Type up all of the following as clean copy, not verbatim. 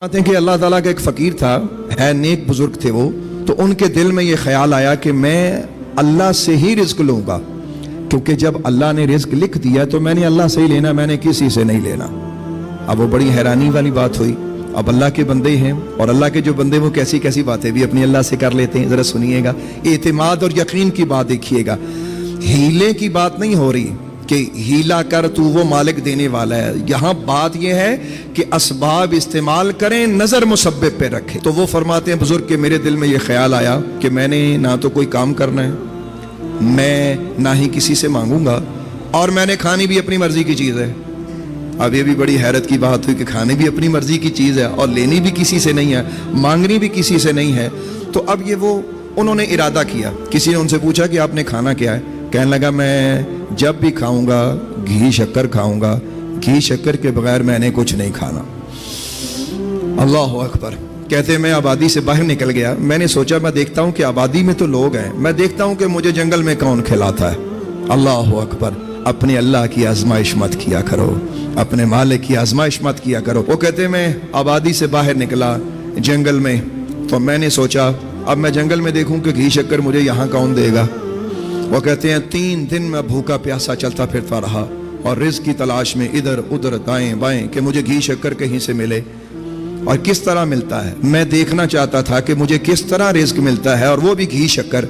आते हैं कि अल्लाह ताला का एक फ़कीर था, है नेक बुजुर्ग थे वो, तो उनके दिल में ये ख्याल आया कि मैं अल्लाह से ही रिज्क लूँगा, क्योंकि जब अल्लाह ने रिज्क लिख दिया तो मैंने अल्लाह से ही लेना, मैंने किसी से नहीं लेना। अब वो बड़ी हैरानी वाली बात हुई। अब अल्लाह के बंदे हैं और अल्लाह के जो बंदे वो कैसी कैसी बातें भी अपनी अल्लाह से कर लेते हैं। ज़रा सुनिएगा, एतमाद और यकीन की बात देखिएगा। हीले की बात नहीं हो रही कि हीला कर तू वो मालिक देने वाला है। यहाँ बात यह है कि असबाब इस्तेमाल करें, नजर मुसब्बिब पे रखें। तो वो फरमाते हैं बुजुर्ग के मेरे दिल में ये ख्याल आया कि मैंने ना तो कोई काम करना है, मैं ना ही किसी से मांगूंगा, और मैंने खानी भी अपनी मर्जी की चीज़ है। अब ये भी बड़ी हैरत की बात हुई कि खानी भी अपनी मर्जी की चीज़ है और लेनी भी किसी से नहीं है, मांगनी भी किसी से नहीं है। तो अब ये वो उन्होंने इरादा किया। किसी ने उनसे पूछा कि आपने खाना क्या है? कहने लगा मैं जब भी खाऊंगा घी शक्कर खाऊंगा, घी शक्कर के बगैर मैंने कुछ नहीं खाना। अल्लाह अकबर। कहते मैं आबादी से बाहर निकल गया, मैंने सोचा मैं देखता हूं कि आबादी में तो लोग हैं, मैं देखता हूं कि मुझे जंगल में कौन खिलाता है। अल्लाह अकबर। अपने अल्लाह की आजमाइश मत किया करो, अपने मालिक की आजमाइश मत किया करो। वो कहते मैं आबादी से बाहर निकला जंगल में, तो मैंने सोचा अब मैं जंगल में देखूं कि घी शक्कर मुझे यहाँ कौन देगा। वो कहते हैं 3 दिन मैं भूखा प्यासा चलता फिरता रहा और रिज़्क की तलाश में इधर उधर दाएं बाएं कि मुझे घी शक्कर कहीं से मिले और किस तरह मिलता है। मैं देखना चाहता था कि मुझे किस तरह रिज़्क मिलता है, और वो भी घी शक्कर।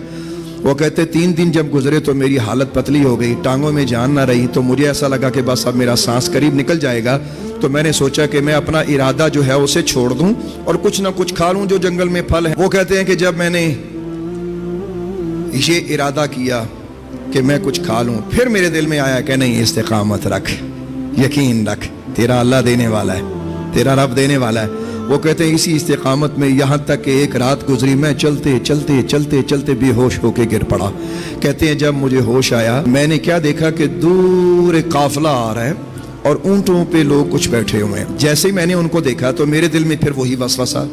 वो कहते 3 दिन जब गुजरे तो मेरी हालत पतली हो गई, टांगों में जान ना रही, तो मुझे ऐसा लगा कि बस अब मेरा सांस करीब निकल जाएगा। तो मैंने सोचा कि मैं अपना इरादा जो है उसे छोड़ दूं और कुछ ना कुछ खा लूं जो जंगल में फल है। वो कहते हैं कि जब मैंने ये इरादा किया कि मैं कुछ खा लूं, फिर मेरे दिल में आया कि नहीं, इस्तिकामत रख, यकीन रख, तेरा अल्लाह देने वाला है, तेरा रब देने वाला है। वो कहते हैं इसी इस्तिकामत में यहाँ तक कि एक रात गुजरी, मैं चलते चलते चलते चलते बेहोश होके गिर पड़ा। कहते हैं जब मुझे होश आया मैंने क्या देखा कि दूर एक काफिला आ रहा है और ऊंटों पे लोग कुछ बैठे हुए हैं। जैसे ही मैंने उनको देखा तो मेरे दिल में फिर वही वसवसा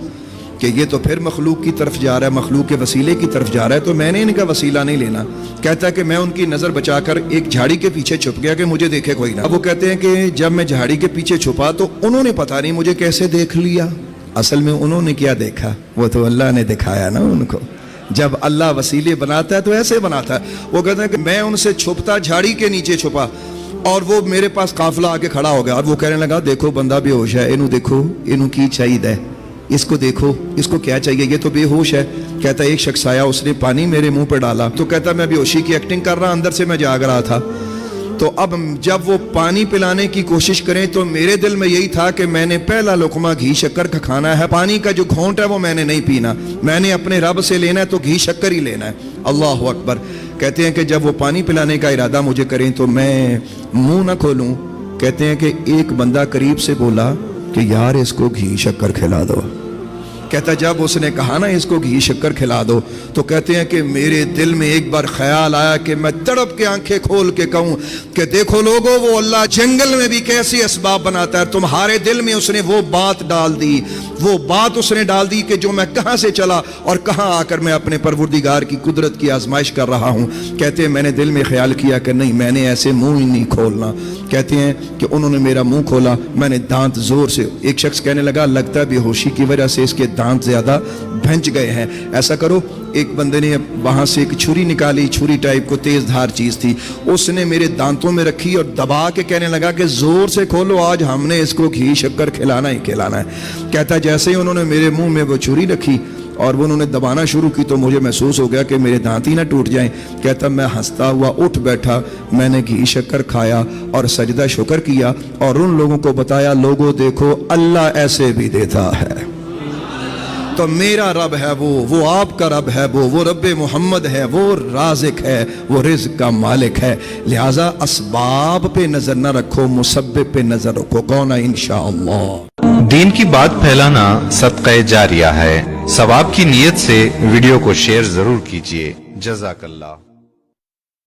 कि ये तो फिर मखलूक की तरफ जा रहा है, मखलूक के वसीले की तरफ जा रहा है, तो मैंने इनका वसीला नहीं लेना। कहता है कि मैं उनकी नज़र बचाकर एक झाड़ी के पीछे छुप गया कि मुझे देखे कोई ना। अब वो कहते हैं कि जब मैं झाड़ी के पीछे छुपा तो उन्होंने पता नहीं मुझे कैसे देख लिया। असल में उन्होंने क्या देखा, वो तो अल्लाह ने दिखाया ना उनको। जब अल्लाह वसीले बनाता है तो ऐसे बनाता है। वो कहते हैं कि मैं उनसे छुपता, झाड़ी के नीचे छुपा, और वो मेरे पास काफिला आके खड़ा हो गया और वो कहने लगा देखो बंदा बेहोश है, इनू देखो, इनू की चाहिए, इसको देखो, इसको क्या चाहिए, ये तो बेहोश है। कहता एक शख्स आया, उसने पानी मेरे मुंह पर डाला। तो कहता मैं बेहोशी की एक्टिंग कर रहा, अंदर से मैं जाग रहा था। तो अब जब वो पानी पिलाने की कोशिश करें तो मेरे दिल में यही था कि मैंने पहला लुकमा घी शक्कर का खाना है, पानी का जो घोंट है वो मैंने नहीं पीना, मैंने अपने रब से लेना है तो घी शक्कर ही लेना है। अल्लाह अकबर। कहते हैं कि जब वो पानी पिलाने का इरादा मुझे करें तो मैं मुंह ना खोलूं। कहते हैं कि एक बंदा करीब से बोला कि यार इसको घी शक्कर खिला दो। कहता जब उसने कहा ना इसको घी शक्कर खिला दो, तो कहते हैं कि मेरे दिल में एक बार ख्याल आया कि मैं तड़प के आंखें खोल के कहूं कि देखो लोगों, वो अल्लाह जंगल में भी कैसे असबाब बनाता है। तुम्हारे दिल में उसने वो बात डाल दी, वो बात उसने डाल दी कि जो मैं कहां से चला और कहां आकर मैं अपने परवरदिगार की कुदरत की आजमाइश कर रहा हूं। कहते हैं मैंने दिल में ख्याल किया कि नहीं, मैंने ऐसे मुंह ही नहीं खोलना। कहते हैं कि उन्होंने मेरा मुंह खोला, मैंने दांत जोर से, एक शख्स कहने लगा लगता है बेहोशी की वजह से इसके दांत ज्यादा भंज गए हैं, ऐसा करो। एक बंदे ने वहां से एक छुरी निकाली, छुरी टाइप को तेज धार चीज थी, उसने मेरे दांतों में रखी और दबा के कहने लगा कि जोर से खोलो, आज हमने इसको घी शक्कर खिलाना ही खिलाना है। कहता जैसे ही उन्होंने मेरे मुंह में वो छुरी रखी और वो उन्होंने दबाना शुरू की तो मुझे महसूस हो गया कि मेरे दांत ही ना टूट जाएं। कहता मैं हंसता हुआ उठ बैठा, मैंने घी शक्कर खाया और सजदा शुक्र किया और उन लोगों को बताया लोगों देखो अल्लाह ऐसे भी देता है। तो मेरा रब है वो आपका रब है, वो रब्बे मोहम्मद है, वो राज़िक है, वो रिज़्क का मालिक है। लिहाजा असबाब पे नजर न रखो, मुसब्बिब पे नजर रखो। कौन है इंशाअल्लाह। दीन की बात फैलाना सदक़े जारिया है। सवाब की नीयत से वीडियो को शेयर जरूर कीजिए। जज़ाकल्लाह।